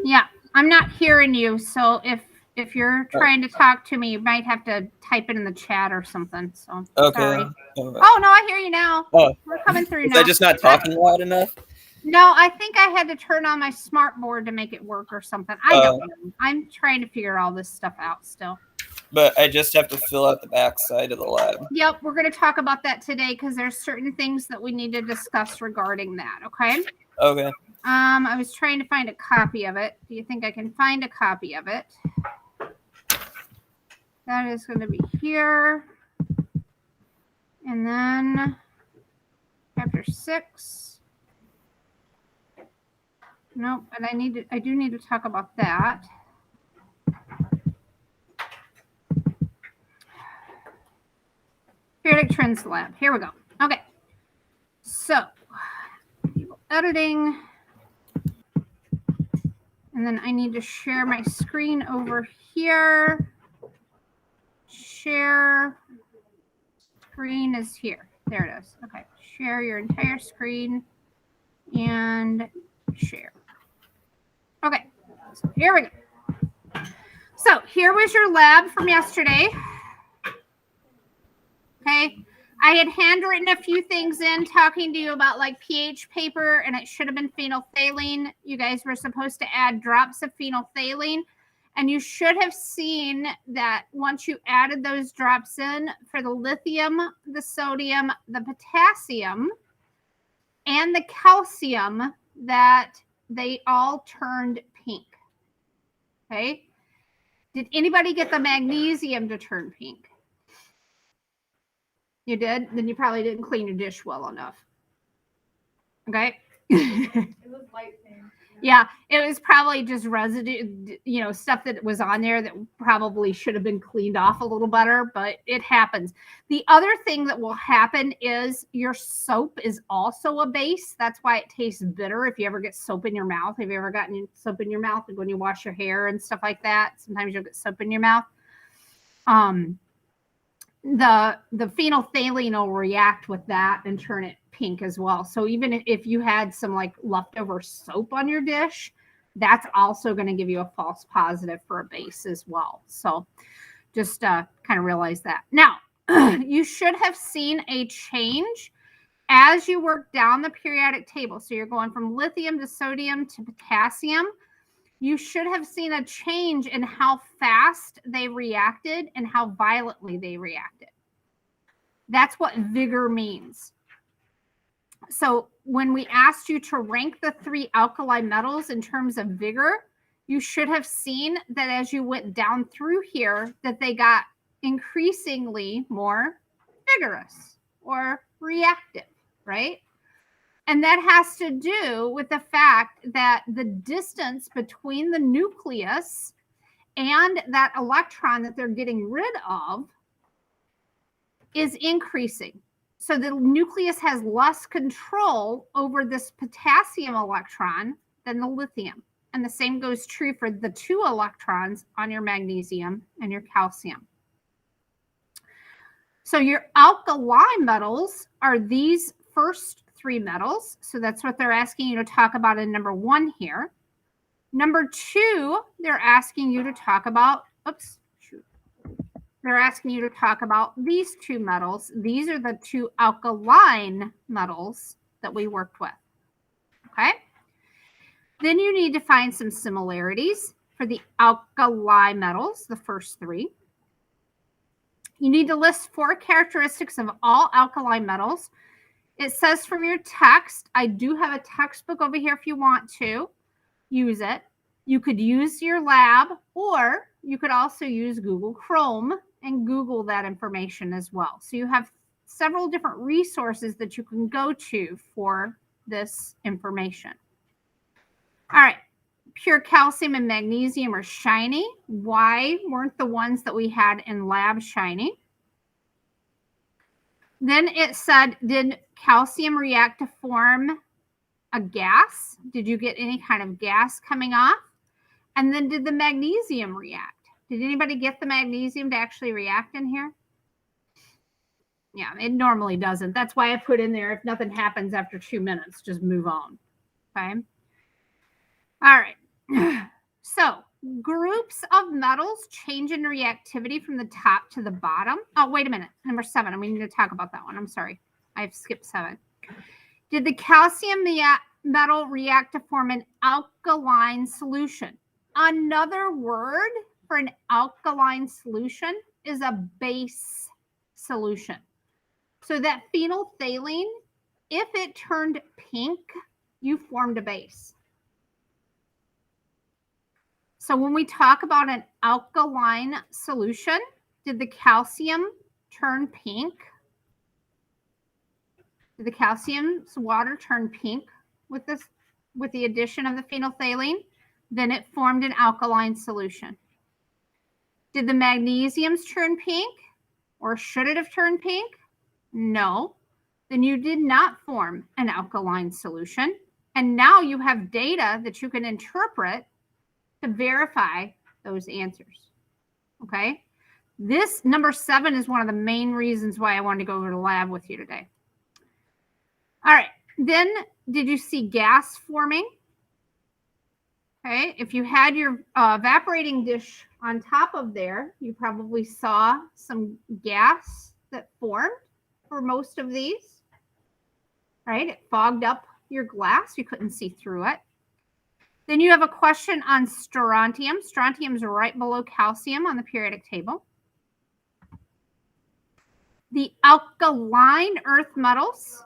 Yeah, I'm not hearing you. So if you're trying to talk to me, you might have to type it in the chat or something. So Okay. sorry. All right. Oh no, I hear you now. Oh, We're coming through was I now. just not talking loud enough? No, I think I had to turn on my smart board to make it work or something. I don't know. I'm trying to figure all this stuff out still. But I just have to fill out the back side of the lab. Yep, we're going to talk about that today because there's certain things that we need to discuss regarding that. Okay. Okay. I was trying to find a copy of it. Do you think I can find a copy of it? That is going to be here. And then chapter 6. Nope, and I do need to talk about that. Periodic Trends Lab. Here we go. Okay. So, editing. And then I need to share my screen over here. Share screen is here. There it is. Okay. Share your entire screen and share. Okay. So here we go. So here was your lab from yesterday. Okay. I had handwritten a few things in talking to you about like pH paper, and it should have been phenolphthalein. You guys were supposed to add drops of phenolphthalein, and you should have seen that once you added those drops in for the lithium, the sodium, the potassium, and the calcium, that they all turned pink. Okay. Did anybody get the magnesium to turn pink? You did? Then you probably didn't clean your dish well enough. Okay. It was light pink. Yeah, it was probably just residue, stuff that was on there that probably should have been cleaned off a little better, but it happens. The other thing that will happen is your soap is also a base. That's why it tastes bitter if you ever get soap in your mouth. Have you ever gotten soap in your mouth when you wash your hair and stuff like that? Sometimes you'll get soap in your mouth. The phenolphthalein will react with that and turn it pink as well. So even if you had some like leftover soap on your dish, that's also going to give you a false positive for a base as well. So just kind of realize that. Now, you should have seen a change as you work down the periodic table. So you're going from lithium to sodium to potassium. You should have seen a change in how fast they reacted and how violently they reacted. That's what vigor means. So when we asked you to rank the 3 alkali metals in terms of vigor, you should have seen that as you went down through here, that they got increasingly more vigorous or reactive, right? And that has to do with the fact that the distance between the nucleus and that electron that they're getting rid of is increasing. So the nucleus has less control over this potassium electron than the lithium. And the same goes true for the 2 electrons on your magnesium and your calcium. So your alkali metals are these first 3 metals. So that's what they're asking you to talk about in number 1 here. Number 2, they're asking you to talk about, they're asking you to talk about these 2 metals. These are the 2 alkaline metals that we worked with. Okay. Then you need to find some similarities for the alkali metals, the first 3. You need to list 4 characteristics of all alkali metals. It says from your text, I do have a textbook over here if you want to use it. You could use your lab, or you could also use Google Chrome and Google that information as well. So you have several different resources that you can go to for this information. All right. Pure calcium and magnesium are shiny. Why weren't the ones that we had in lab shiny? Then it said, did calcium react to form a gas? Did you get any kind of gas coming off? And then did the magnesium react? Did anybody get the magnesium to actually react in here? Yeah, it normally doesn't. That's why I put in there, if nothing happens after 2 minutes, just move on. Okay. All right. Groups of metals change in reactivity from the top to the bottom. Oh, wait a minute. Number 7. We need to talk about that one. I'm sorry. I've skipped 7. Did the calcium metal react to form an alkaline solution? Another word for an alkaline solution is a base solution. So that phenolphthalein, if it turned pink, you formed a base. So when we talk about an alkaline solution, did the calcium turn pink? Did the calcium's water turn pink with the addition of the phenolphthalein? Then it formed an alkaline solution. Did the magnesiums turn pink, or should it have turned pink? No. Then you did not form an alkaline solution. And now you have data that you can interpret to verify those answers. Okay? This number 7 is one of the main reasons why I wanted to go over the lab with you today. All right. Then, did you see gas forming? Okay. If you had your evaporating dish on top of there, you probably saw some gas that formed for most of these. Right? It fogged up your glass. You couldn't see through it. Then you have a question on strontium. Strontium is right below calcium on the periodic table. The alkaline earth metals,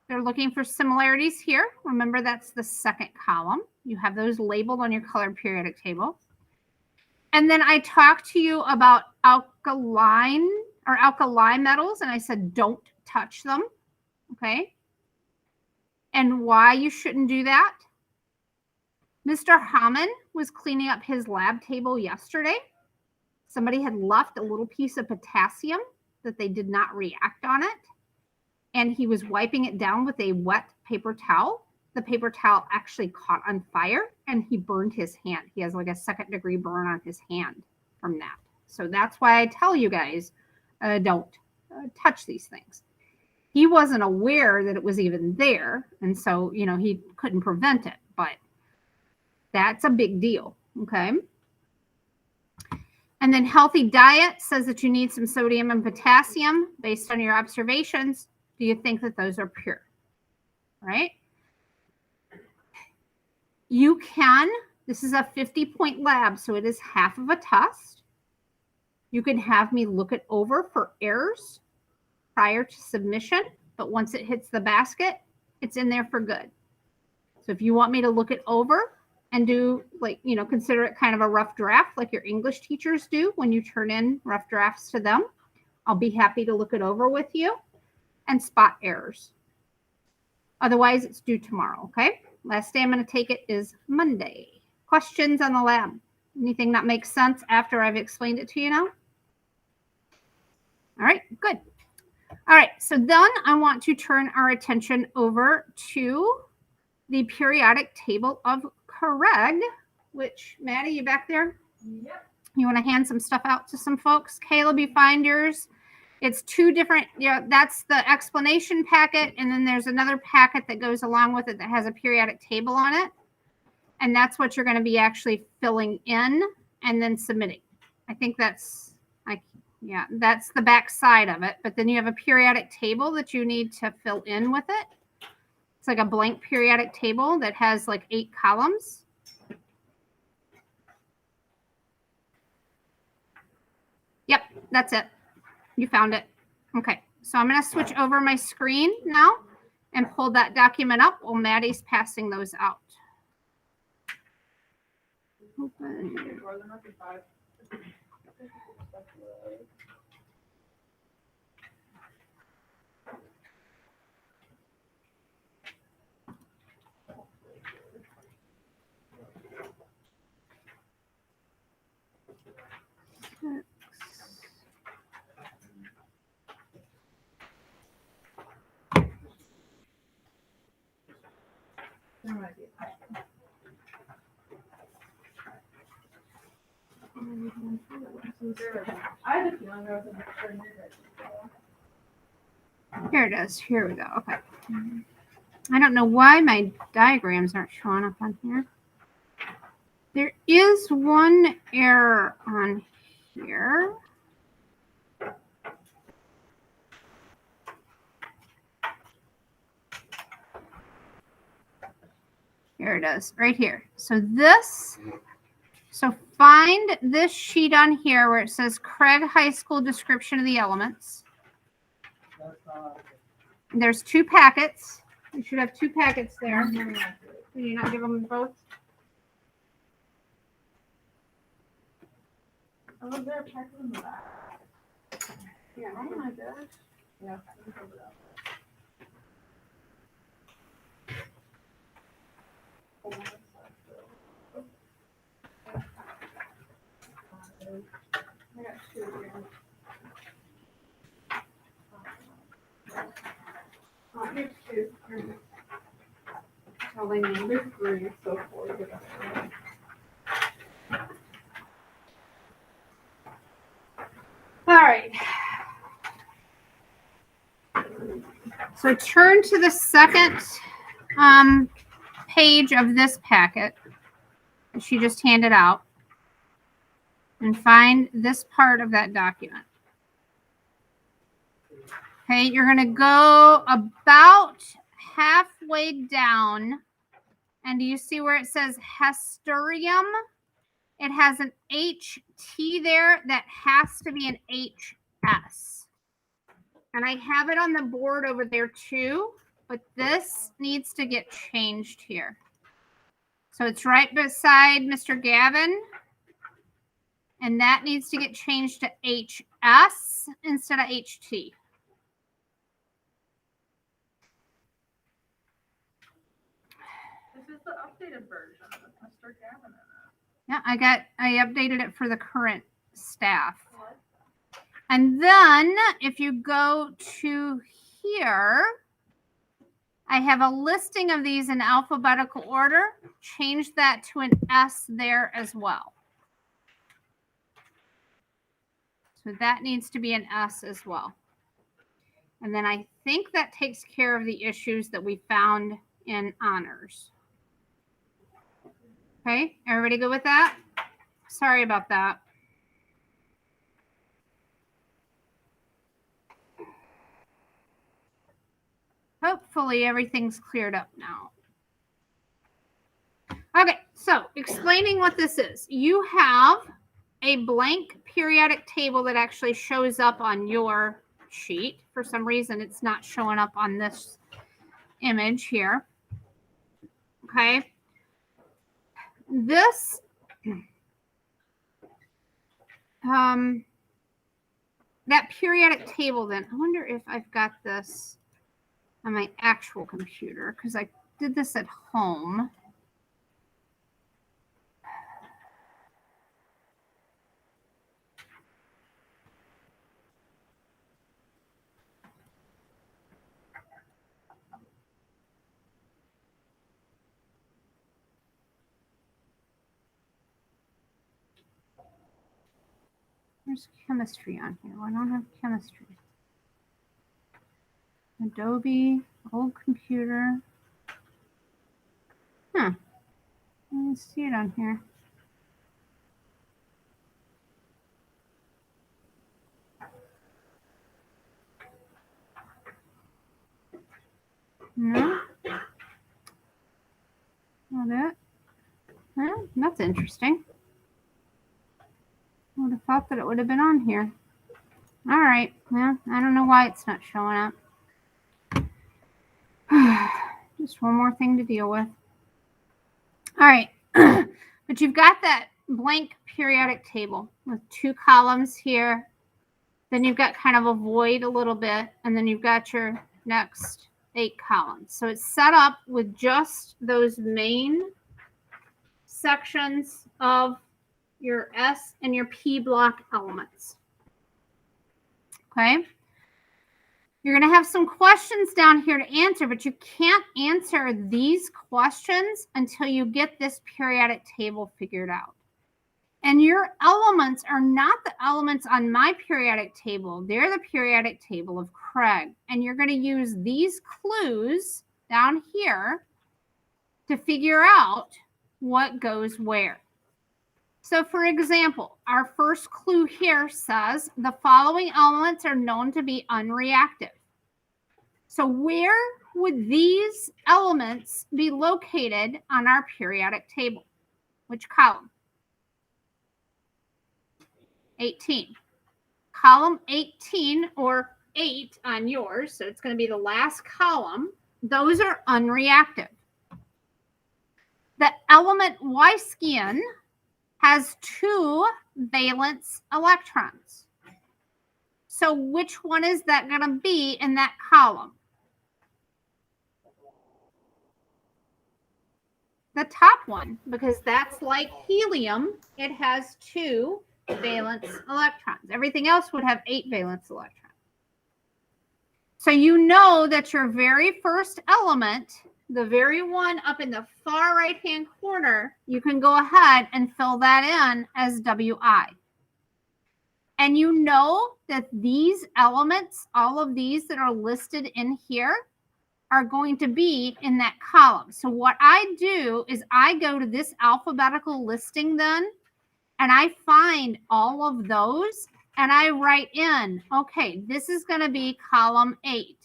they're looking for similarities here. Remember, that's the second column. You have those labeled on your colored periodic table. And then I talked to you about alkali metals, and I said don't touch them. Okay? And why you shouldn't do that? Mr. Hammond was cleaning up his lab table yesterday. Somebody had left a little piece of potassium that they did not react on it. And he was wiping it down with a wet paper towel. The paper towel actually caught on fire and he burned his hand. He has like a 2nd-degree burn on his hand from that. So that's why I tell you guys, don't touch these things. He wasn't aware that it was even there. And so, he couldn't prevent it. But that's a big deal, okay? And then healthy diet says that you need some sodium and potassium based on your observations. Do you think that those are pure, right? You can, this is a 50-point lab, so it is half of a test. You can have me look it over for errors prior to submission, but once it hits the basket, it's in there for good. So if you want me to look it over, and do consider it kind of a rough draft like your English teachers do when you turn in rough drafts to them, I'll be happy to look it over with you and spot errors. Otherwise, it's due tomorrow, okay? Last day I'm going to take it is Monday. Questions on the lab? Anything that makes sense after I've explained it to you now? All right, good. All right, so then I want to turn our attention over to the periodic table of Craig, which, Maddie, you back there? Yep. You want to hand some stuff out to some folks? Caleb, you find yours. It's 2 different, that's the explanation packet, and then there's another packet that goes along with it that has a periodic table on it. And that's what you're going to be actually filling in and then submitting. I think that's the back side of it. But then you have a periodic table that you need to fill in with it. It's like a blank periodic table that has like 8 columns. Yep, that's it. You found it. Okay, so I'm going to switch over my screen now and pull that document up while Maddie's passing those out. Open. I had a feeling there was a picture near it. Here it is. Here we go. Okay. I don't know why my diagrams aren't showing up on here. There is one error on here. Here it is, right here. So find this sheet on here where it says Craig High School description of the elements. There's 2 packets. You should have 2 packets there. Can you not give them both? Oh, was there a packet in the back? Yeah. Oh my gosh. No, I can hold it up. I got 2 here. Here's 2. Oh, they need this 3, so 4. All right. So turn to the second page of this packet that she just handed out and find this part of that document. Okay, you're going to go about halfway down, and do you see where it says Hesterium? It has an HT there that has to be an HS. And I have it on the board over there too, but this needs to get changed here. So it's right beside Mr. Gavin. And that needs to get changed to HS instead of HT. This is the updated version with Mr. Gavin in it. Yeah, I updated it for the current staff. And then if you go to here, I have a listing of these in alphabetical order. Change that to an S there as well. So that needs to be an S as well. And then I think that takes care of the issues that we found in honors. Okay, everybody good with that? Sorry about that. Hopefully everything's cleared up now. Okay, so explaining what this is. You have a blank periodic table that actually shows up on your sheet. For some reason, it's not showing up on this image here. Okay. This, that periodic table then, I wonder if I've got this on my actual computer because I did this at home. There's chemistry on here. I don't have chemistry. Adobe, old computer. Huh. I didn't see it on here. No. Not it. Well, that's interesting. I would have thought that it would have been on here. All right. Well, I don't know why it's not showing up. Just one more thing to deal with. All right. But you've got that blank periodic table with 2 columns here. Then you've got kind of a void a little bit. And then you've got your next 8 columns. So it's set up with just those main sections of your S and your P block elements. Okay. You're going to have some questions down here to answer, but you can't answer these questions until you get this periodic table figured out. And your elements are not the elements on my periodic table. They're the periodic table of Craig. And you're going to use these clues down here to figure out what goes where. So for example, our first clue here says the following elements are known to be unreactive. So where would these elements be located on our periodic table? Which column? 18. Column 18, or 8 on yours, so it's going to be the last column. Those are unreactive. The element Weisskian has 2 valence electrons. So which one is that going to be in that column? The top one, because that's like helium. It has 2 valence electrons. Everything else would have 8 valence electrons. So you know that your very first element, the very one up in the far right-hand corner, you can go ahead and fill that in as Wi. And you know that these elements, all of these that are listed in here, are going to be in that column. So what I do is I go to this alphabetical listing then, and I find all of those, and I write in, okay, this is going to be column 8,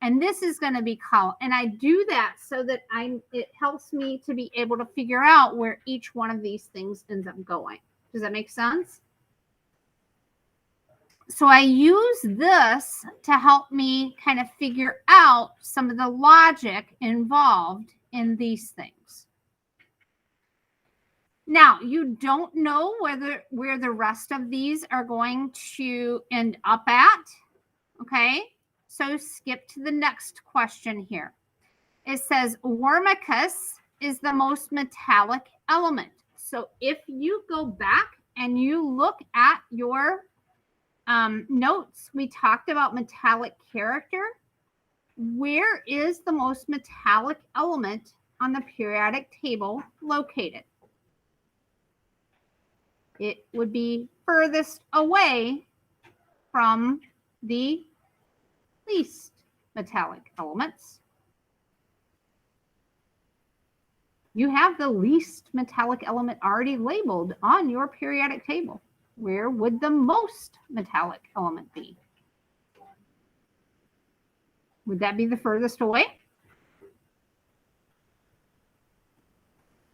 and this is going to be column, and I do that so that it helps me to be able to figure out where each one of these things ends up going. Does that make sense? So I use this to help me kind of figure out some of the logic involved in these things. Now, you don't know where the rest of these are going to end up at, okay? So skip to the next question here. It says Warmicus is the most metallic element. So if you go back and you look at your notes, we talked about metallic character. Where is the most metallic element on the periodic table located? It would be furthest away from the least metallic elements. You have the least metallic element already labeled on your periodic table. Where would the most metallic element be? Would that be the furthest away?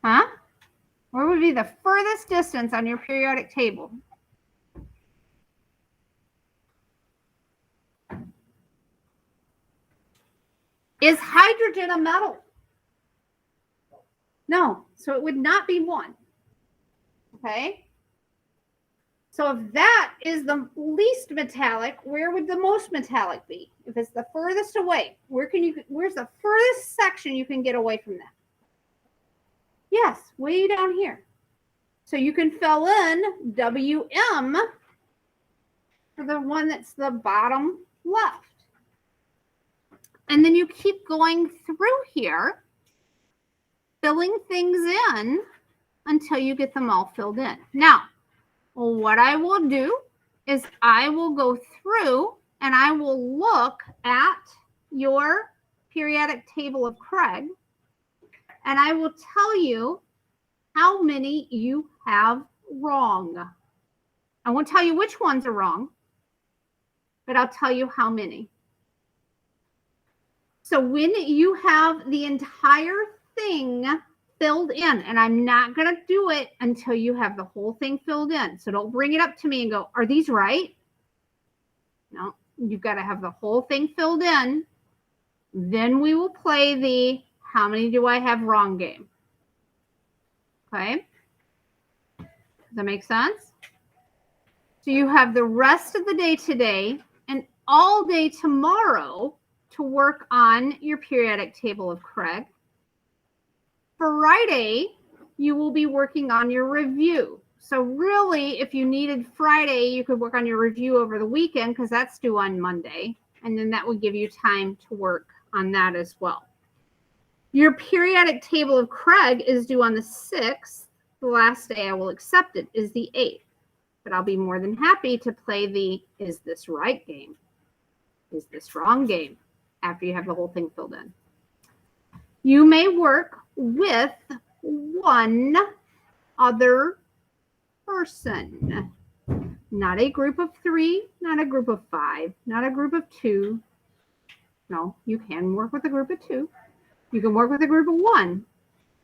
Huh? Where would be the furthest distance on your periodic table? Is hydrogen a metal? No, so it would not be 1. Okay? So if that is the least metallic, where would the most metallic be? If it's the furthest away, where's the furthest section you can get away from that? Yes, way down here. So you can fill in WM for the one that's the bottom left. And then you keep going through here, filling things in until you get them all filled in. Now, what I will do is I will go through and I will look at your periodic table of Craig, and I will tell you how many you have wrong. I won't tell you which ones are wrong, but I'll tell you how many. So when you have the entire thing filled in, and I'm not going to do it until you have the whole thing filled in. So don't bring it up to me and go, are these right? No, you've got to have the whole thing filled in. Then we will play the how many do I have wrong game. Okay. Does that make sense? So you have the rest of the day today and all day tomorrow to work on your periodic table of Craig. Friday, you will be working on your review. So really, if you needed Friday, you could work on your review over the weekend because that's due on Monday. And then that would give you time to work on that as well. Your periodic table of Craig is due on the 6th. The last day I will accept it is the 8th. But I'll be more than happy to play the is this right game? Is this wrong game? After you have the whole thing filled in. You may work with one other person. Not a group of 3, not a group of 5, not a group of 2. No, you can work with a group of 2. You can work with a group of 1,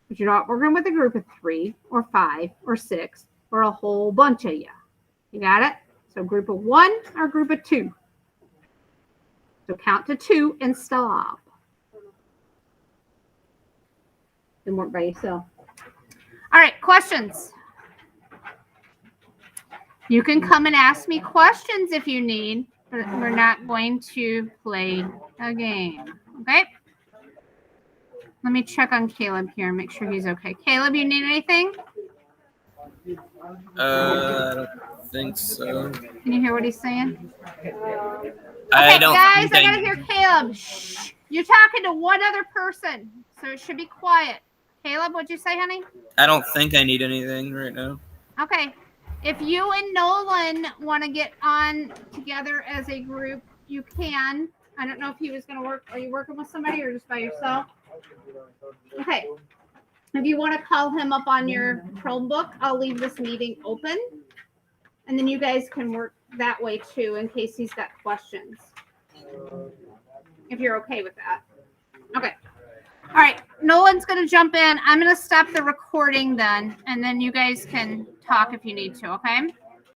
but you're not working with a group of 3 or 5 or 6 or a whole bunch of you. You got it? So group of 1 or group of 2. So count to 2 and stop. Then work by yourself. All right, questions. You can come and ask me questions if you need, but we're not going to play a game. Okay? Let me check on Caleb here and make sure he's okay. Caleb, you need anything? I don't think so. Can you hear what he's saying? I Okay, don't guys, think I gotta hear Caleb. Shh. You're talking to one other person, so it should be quiet. Caleb, what'd you say, honey? I don't think I need anything right now. Okay. If you and Nolan want to get on together as a group, you can. I don't know if he was going to work. Are you working with somebody or just by yourself? Okay. If you want to call him up on your Chromebook, I'll leave this meeting open. And then you guys can work that way too in case he's got questions. If you're okay with that. Okay. All right. Nolan's going to jump in. I'm going to stop the recording then, and then you guys can talk if you need to, okay?